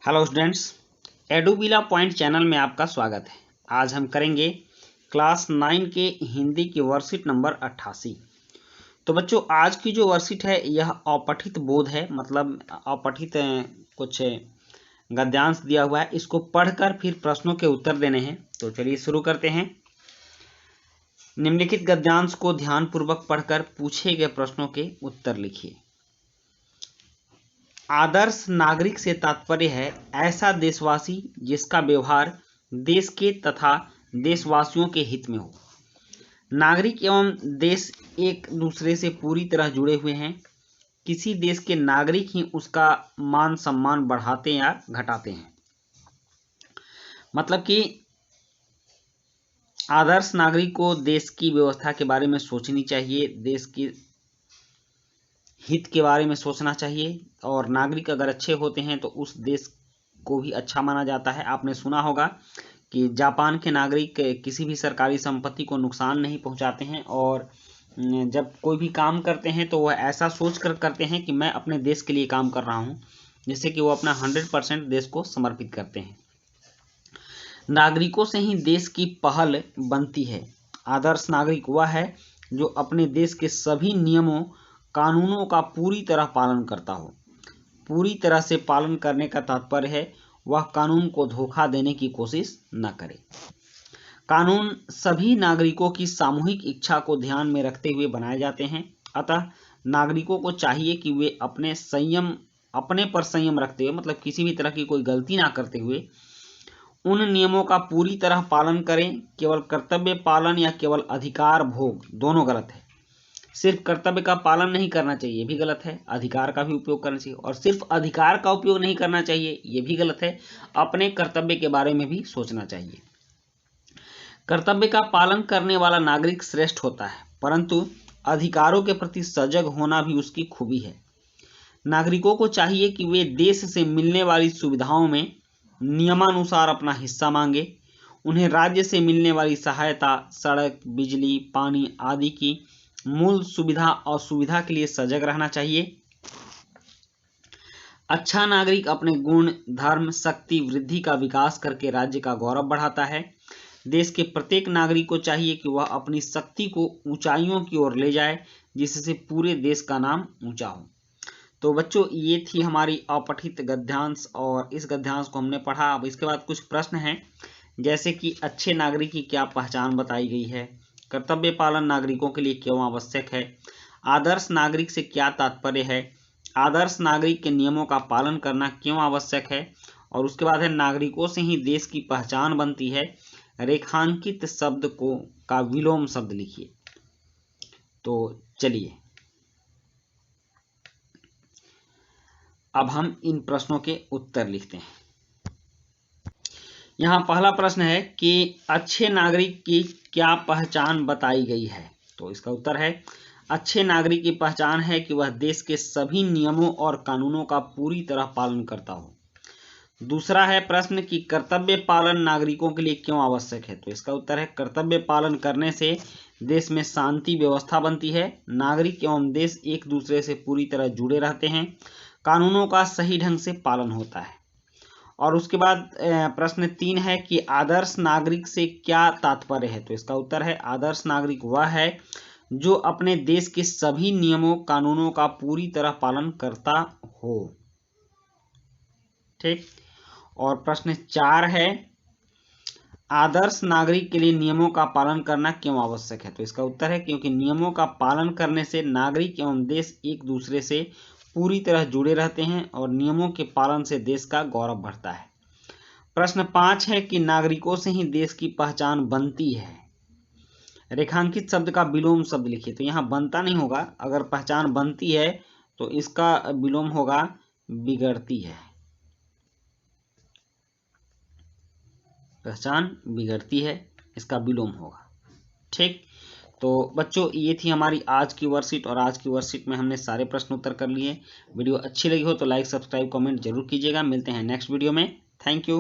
Hello students, एडुबिला point channel में आपका स्वागत है। आज हम करेंगे क्लास 9 के हिंदी की वर्कशीट नंबर 88। तो बच्चों, आज की जो वर्कशीट है यह अपठित बोध है, मतलब अपठित कुछ गद्यांश दिया हुआ है। इसको पढ़कर फिर प्रश्नों के उत्तर देने हैं। तो चलिए शुरू करते हैं। निम्नलिखित गद्यांश को ध्यानपूर्वक पढ़कर पूछे गए प्रश्नों के उत्तर लिखिए। आदर्श नागरिक से तात्पर्य है ऐसा देशवासी जिसका व्यवहार देश के तथा देशवासियों के हित में हो। नागरिक एवं देश एक दूसरे से पूरी तरह जुड़े हुए हैं। किसी देश के नागरिक ही उसका मान सम्मान बढ़ाते या घटाते हैं। मतलब कि आदर्श नागरिक को देश की व्यवस्था के बारे में सोचनी चाहिए, देश की हित के बारे में सोचना चाहिए, और नागरिक अगर अच्छे होते हैं तो उस देश को भी अच्छा माना जाता है। आपने सुना होगा कि जापान के नागरिक किसी भी सरकारी संपत्ति को नुकसान नहीं पहुंचाते हैं, और जब कोई भी काम करते हैं तो वह ऐसा सोच कर करते हैं कि मैं अपने देश के लिए काम कर रहा हूं, जिससे कि वो अपना 100% देश को समर्पित करते हैं। नागरिकों से ही देश की पहल बनती है। आदर्श नागरिक वह है जो अपने देश के सभी नियमों कानूनों का पूरी तरह पालन करता हो। पूरी तरह से पालन करने का तात्पर्य है वह कानून को धोखा देने की कोशिश न करे। कानून सभी नागरिकों की सामूहिक इच्छा को ध्यान में रखते हुए बनाए जाते हैं। अतः नागरिकों को चाहिए कि वे अपने पर संयम रखते हुए, मतलब किसी भी तरह की कोई गलती ना करते हुए, उन नियमों का पूरी तरह पालन करें। केवल कर्तव्य पालन या केवल अधिकार भोग दोनों गलत है। सिर्फ कर्तव्य का पालन नहीं करना चाहिए, ये भी गलत है। अधिकार का भी उपयोग करना चाहिए, और सिर्फ अधिकार का उपयोग नहीं करना चाहिए, ये भी गलत है। अपने कर्तव्य के बारे में भी सोचना चाहिए। कर्तव्य का पालन करने वाला नागरिक श्रेष्ठ होता है, परंतु अधिकारों के प्रति सजग होना भी उसकी खूबी है। नागरिकों को चाहिए कि वे देश से मिलने वाली सुविधाओं में नियमानुसार अपना हिस्सा मांगे। उन्हें राज्य से मिलने वाली सहायता, सड़क, बिजली, पानी आदि की मूल सुविधा और सुविधा के लिए सजग रहना चाहिए। अच्छा नागरिक अपने गुण, धर्म, शक्ति, वृद्धि का विकास करके राज्य का गौरव बढ़ाता है। देश के प्रत्येक नागरिक को चाहिए कि वह अपनी शक्ति को ऊंचाइयों की ओर ले जाए, जिससे पूरे देश का नाम ऊंचा हो। तो बच्चों, ये थी हमारी अपठित गद्यांश, और इस गद्यांश को हमने पढ़ा। अब इसके बाद कुछ प्रश्न हैं, जैसे कि अच्छे नागरिक की क्या पहचान बताई गई है, कर्तव्य पालन नागरिकों के लिए क्यों आवश्यक है, आदर्श नागरिक से क्या तात्पर्य है, आदर्श नागरिक के नियमों का पालन करना क्यों आवश्यक है, और उसके बाद है नागरिकों से ही देश की पहचान बनती है। रेखांकित शब्द का विलोम शब्द लिखिए। तो चलिए अब हम इन प्रश्नों के उत्तर लिखते हैं। यहाँ पहला प्रश्न है कि अच्छे नागरिक की क्या पहचान बताई गई है। तो इसका उत्तर है अच्छे नागरिक की पहचान है कि वह देश के सभी नियमों और कानूनों का पूरी तरह पालन करता हो। दूसरा है प्रश्न कि कर्तव्य पालन नागरिकों के लिए क्यों आवश्यक है। तो इसका उत्तर है कर्तव्य पालन करने से देश में शांति व्यवस्था बनती है। नागरिक एवं देश एक दूसरे से पूरी तरह जुड़े रहते हैं। कानूनों का सही ढंग से पालन होता है। और उसके बाद प्रश्न 3 है कि आदर्श नागरिक से क्या तात्पर्य है। तो इसका उत्तर है आदर्श नागरिक वह है जो अपने देश के सभी नियमों कानूनों का पूरी तरह पालन करता हो। ठीक। और प्रश्न 4 है आदर्श नागरिक के लिए नियमों का पालन करना क्यों आवश्यक है। तो इसका उत्तर है क्योंकि नियमों का पालन करने से नागरिक एवं देश एक दूसरे से पूरी तरह जुड़े रहते हैं, और नियमों के पालन से देश का गौरव बढ़ता है। प्रश्न 5 है कि नागरिकों से ही देश की पहचान बनती है। रेखांकित शब्द का विलोम शब्द लिखिए। तो यहाँ बनता नहीं होगा, अगर पहचान बनती है तो इसका विलोम होगा बिगड़ती है। पहचान बिगड़ती है, इसका विलोम होगा। ठीक। तो बच्चों, ये थी हमारी आज की वर्कशीट, और आज की वर्कशीट में हमने सारे प्रश्न उत्तर कर लिए। वीडियो अच्छी लगी हो तो लाइक, सब्सक्राइब, कमेंट जरूर कीजिएगा। मिलते हैं नेक्स्ट वीडियो में। Thank you.